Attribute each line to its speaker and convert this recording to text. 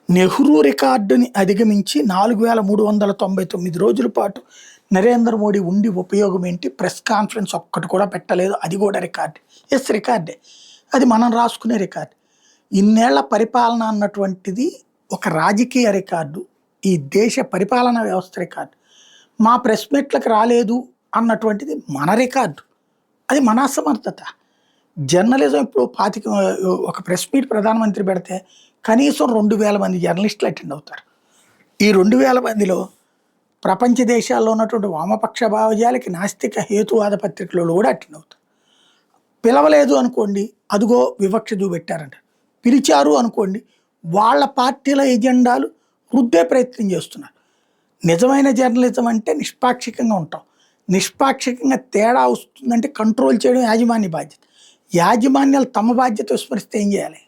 Speaker 1: నెహ్రూ రికార్డుని అధిగమించి 4399 రోజుల పాటు నరేంద్ర మోడీ ఉండి ఉపయోగం ఏంటి? ప్రెస్ కాన్ఫరెన్స్ ఒక్కటి కూడా పెట్టలేదు. అది కూడా రికార్డ్. ఎస్, రికార్డే. అది మనం రాసుకునే రికార్డ్. ఇన్నేళ్ల పరిపాలన అన్నటువంటిది ఒక రాజకీయ రికార్డు. ఈ దేశ పరిపాలనా వ్యవస్థ రికార్డు. మా ప్రెస్ మీట్లకు రాలేదు అన్నటువంటిది మన రికార్డు. అది మన అసమర్థత. జర్నలిజం ఇప్పుడు ఒక ప్రెస్ మీట్ ప్రధానమంత్రి పెడితే కనీసం 2000 మంది జర్నలిస్టులు అటెండ్ అవుతారు. ఈ 2000 మందిలో ప్రపంచ దేశాల్లో ఉన్నటువంటి వామపక్ష భావజాలకి నాస్తిక హేతువాద పత్రికలలో కూడా అటెండ్ అవుతారు. పిలవలేదు అనుకోండి, అదిగో వివక్ష చూపెట్టారంట. పిలిచారు అనుకోండి, వాళ్ళ పార్టీల ఎజెండాలు రుద్దే ప్రయత్నం చేస్తున్నారు. నిజమైన జర్నలిజం అంటే నిష్పాక్షికంగా ఉంటాం. నిష్పాక్షికంగా తేడా వస్తుందంటే కంట్రోల్ చేయడం యాజమాన్య బాధ్యత. యాజమాన్యాలు తమ బాధ్యత విస్మరిస్తే ఏం చేయాలి?